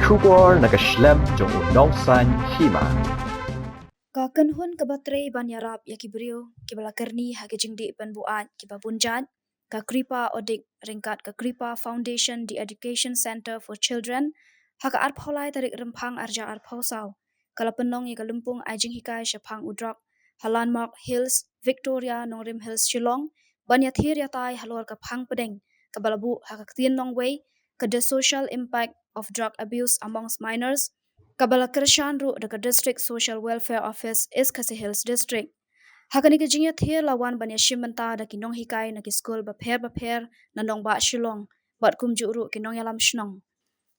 Kubor nakaslem jong udongsan Hima. Kakan hun kabatre ban Ïarap ya ki Briew ki bala Kyrni ha ki Jingdih Pynbuaid ki ba Pynbuaid ka Kripa Odic ringkat ka Kripa Foundation the Education Center for Children ha ka arpholai tarik rempang arja arphosau kala penong ya kalumpung ai Jinghikai shapang udrak ha Landmark Hills Victoria Nongrim Hills Shillong ban ya thir ya tai halor ka phang pedeng ka balabu ha ka tien nong way ka the social impact of drug abuse amongst minors Kabala Kirshan ru the District Social Welfare Office is Khasi Hills District. Hakani ka jinya thir lawan banya shimanta da kinong hikai na ki school ba pher na nong ba shilong bat kum ju ru kinong yalam shnong.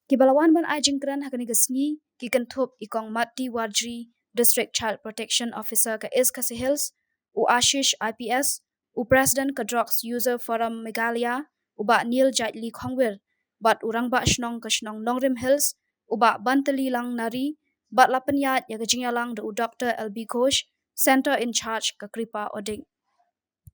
Kibalawan ban ai jingkran hakani ka sngi ki kanthop ikong Matti Wadri District Child Protection Officer ka is Khasi Hills u Ashish IPS u President ka Drugs User Forum Meghalaya u ba Neil Jaitli Khongwir bat urang ba shnong ka shnong Nongrim Hills uba bantali lang nari bat lapanyat ya gajingya lang do Dr. LB Ghosh center in charge ka Kripa Odic.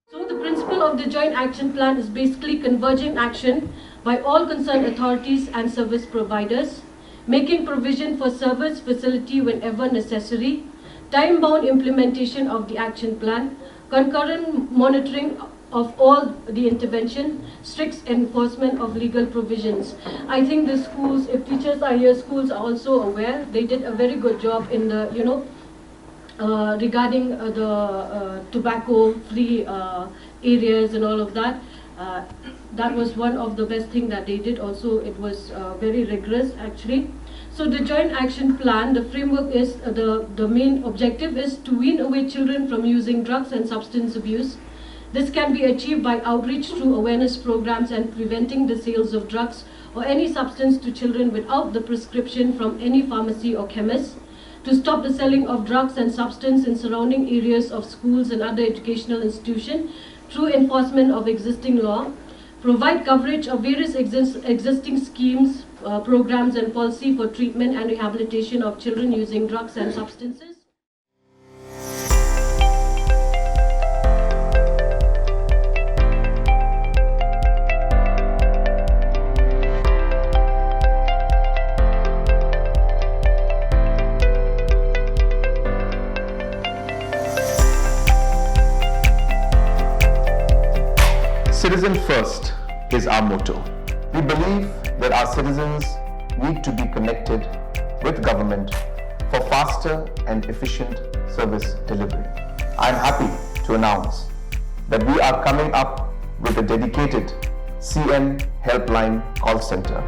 So the principle of the joint action plan is basically converging action by all concerned authorities and service providers, making provision for service facility whenever necessary, time-bound implementation of the action plan, concurrent monitoring of all the intervention, strict enforcement of legal provisions. I think the schools, if teachers are here, schools are also aware. They did a very good job in the, regarding the tobacco-free areas and all of that. That was one of the best thing that they did. Also, it was very rigorous actually. So the joint action plan, the framework is, the main objective is to wean away children from using drugs and substance abuse. This can be achieved by outreach through awareness programs and preventing the sales of drugs or any substance to children without the prescription from any pharmacy or chemist, to stop the selling of drugs and substance in surrounding areas of schools and other educational institutions through enforcement of existing law, provide coverage of various existing schemes, programs and policy for treatment and rehabilitation of children using drugs and substances. Citizen first is our motto. We believe that our citizens need to be connected with government for faster and efficient service delivery. I am happy to announce that we are coming up with a dedicated CM helpline call center.